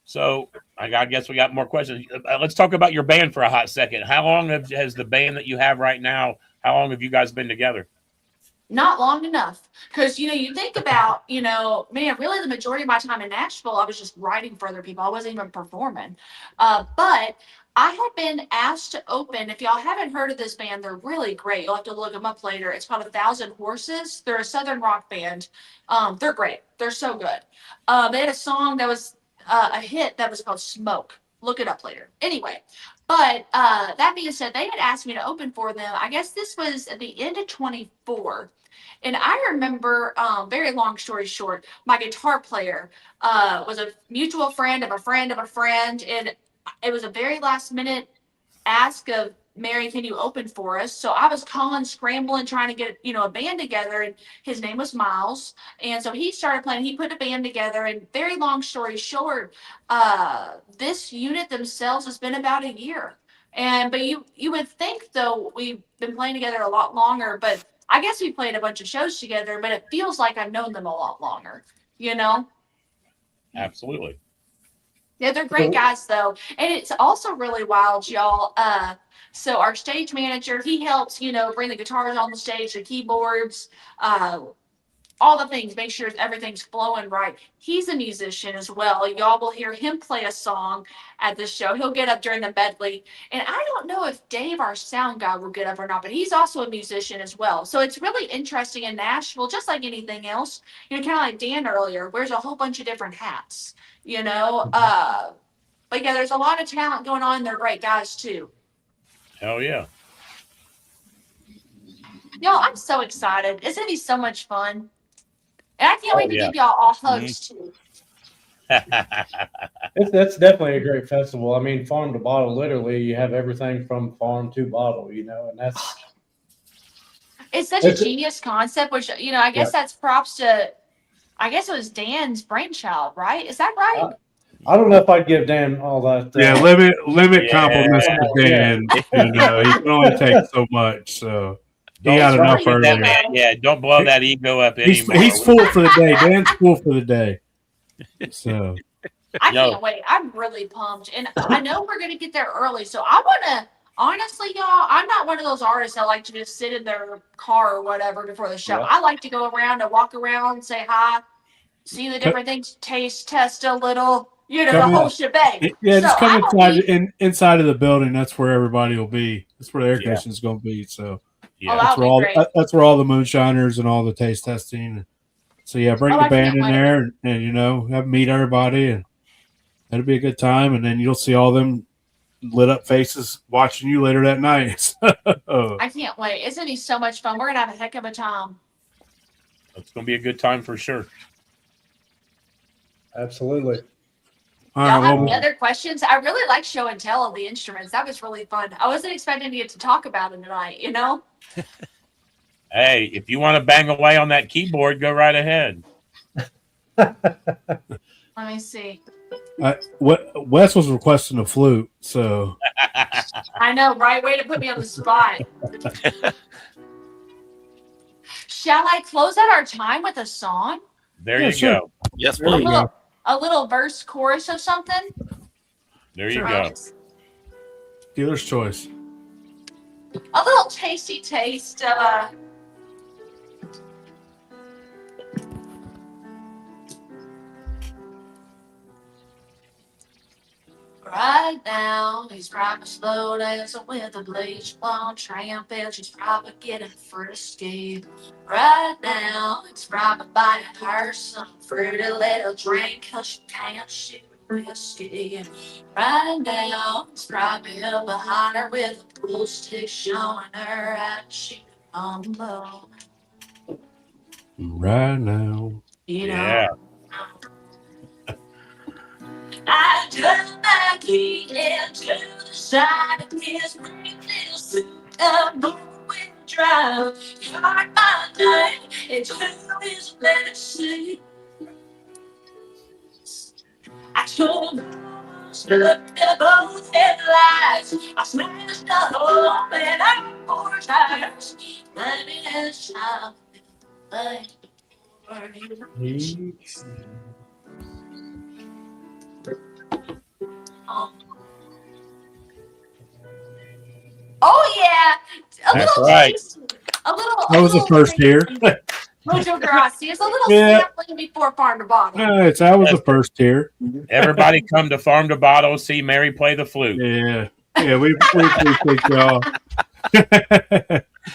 So I guess we got more questions. Let's talk about your band for a hot second. How long has the band that you have right now? How long have you guys been together? Not long enough. Because, you think about, man, really the majority of my time in Nashville, I was just writing for other people. I wasn't even performing. But I had been asked to open, if y'all haven't heard of this band, they're really great. You'll have to look them up later. It's called 1,000 Horses. They're a Southern rock band. They're great. They're so good. They had a song that was a hit that was called Smoke. Look it up later. Anyway, but that being said, they had asked me to open for them. I guess this was at the end of 24. And I remember, very long story short, my guitar player was a mutual friend of a friend of a friend. And it was a very last minute ask of, Mary, can you open for us? So I was calling, scrambling, trying to get, a band together. And his name was Miles. And so he started playing. He put a band together. And very long story short, this unit themselves has been about a year. But you would think, though, we've been playing together a lot longer. But I guess we played a bunch of shows together. But it feels like I've known them a lot longer. Absolutely. Yeah, they're great guys though. And it's also really wild, y'all. So our stage manager, he helps, bring the guitars on the stage, the keyboards, all the things, make sure everything's flowing right. He's a musician as well. Y'all will hear him play a song at the show. He'll get up during the medley. And I don't know if Dave, our sound guy, will get up or not, but he's also a musician as well. So it's really interesting in Nashville, just like anything else, kind of like Dan earlier, wears a whole bunch of different hats, but yeah, there's a lot of talent going on. They're great guys too. Hell yeah. Y'all, I'm so excited. It's going to be so much fun. And I can't wait to give y'all all hugs too. That's definitely a great festival. I mean, farm to bottle, literally, you have everything from farm to bottle, and that's. It's such a genius concept, which, I guess that's props to, I guess it was Dan's brainchild, right? Is that right? I don't know if I'd give Dan all that. Yeah, limit compliments to Dan. He can only take so much. So he got enough earlier. Yeah, don't blow that ego up anymore. He's full for the day. Dan's full for the day. So I can't wait. I'm really pumped. And I know we're going to get there early. So I want to, honestly, y'all, I'm not one of those artists that like to just sit in their car or whatever before the show. Yeah. I like to go around and walk around, say hi, see the different things, taste, test a little, the whole shebang. Yeah, just come inside of the building. That's where everybody will be. That's where the air conditioning is going to be. So that's where all the moonshiners and all the taste testing. So yeah, bring the band in there and meet everybody, and that'll be a good time. And then you'll see all them lit up faces watching you later that night. I can't wait. It's going to be so much fun. We're going to have a heck of a time. It's going to be a good time for sure. Absolutely. Y'all have any other questions? I really like show and tell of the instruments. That was really fun. I wasn't expecting to get to talk about them tonight, Hey, if you want to bang away on that keyboard, go right ahead. Let me see. Wes was requesting a flute, so I know, right? Way to put me on the spot. Shall I close out our time with a song? There you go. Yes, please. A little verse, chorus of something. There you go. Dealer's choice. A little tasty taste of Right now, he's probably slow dancing with a bleach blonde tramp, and she's probably getting frisky. Right now, he's probably buying her some fruity little drink, 'cause she can't shoot whiskey. Right now, he's probably up behind her with a pool stick, showing her how to shoot on the low. Right now. Yeah. I turn my key into the side of his big little suit I'm going drive. Caught my night. It's who is medicine. I told looked at both headlights. I smashed a hole and I four tires. Maybe that's time. But oh yeah, a That's little right. taste, a little. That was the first here. Mucho gracias. A little Yeah. sampling before farm to bottle. That was the first tier. Everybody come to Farm to Bottle, see Mary play the flute. Yeah, we appreciate y'all.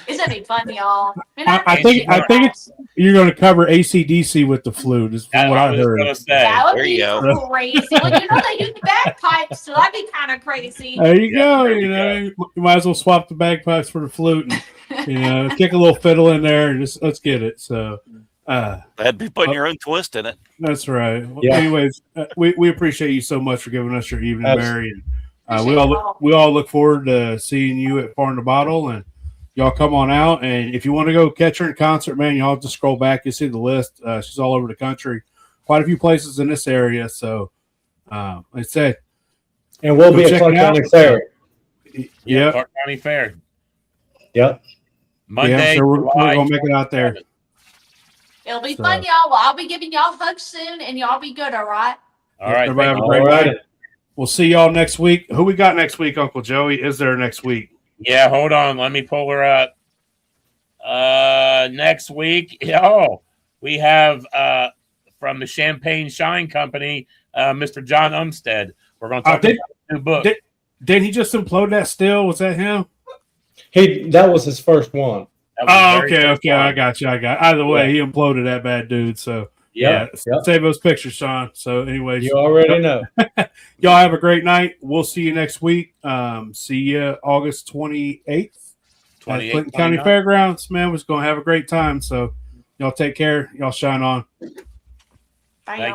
It's gonna be fun, y'all. I think it's you're going to cover AC/DC with the flute. Is That's what what I I was heard. going to say. That would There be you go. crazy. Well, you know they use the bagpipes, so that'd be kind of crazy. There you Yeah, go. there You you know, you might as well swap the bagpipes for the flute, and kick a little fiddle in there, and just let's get it. So, That'd be putting your own twist in it. that's right. Well, Yeah. anyways, we appreciate you so much for giving us your evening, Mary. And, Appreciate we all look forward to seeing you at Farm to Bottle, and y'all come on out. And if you want to go catch her in concert, man, y'all just scroll back. You see the list. She's all over the country, quite a few places in this area. So, like I said, And we'll Go be at check Clark it out. County Fair. yeah, Clark County Fair. Yep. Monday. I'm sure we're July gonna make it out there. 27th. It'll be So- fun, y'all. Well, I'll be giving y'all hugs soon, and y'all be good, all right? All right. Everybody have thank a you. great All right. night. We'll see y'all next week. Who we got next week, Uncle Joey? Is there next week? Yeah, hold on. Let me pull her up. Next week, we have from the Champagne Shine Company, Mr. John Umstead. We're going to talk about a new book. Did he just implode that still? Was that him? That was his first one. That was Oh, the very first okay. I one. got you. Either way, he imploded that bad dude. So Yeah. Yep. save those pictures, Sean. So, anyways, You already know. y'all have a great night. We'll see you next week. See you August 28th at 28, Clinton County 29. Fairgrounds. Man, we're going to have a great time. So, y'all take care. Y'all shine on. Bye, Thank y'all.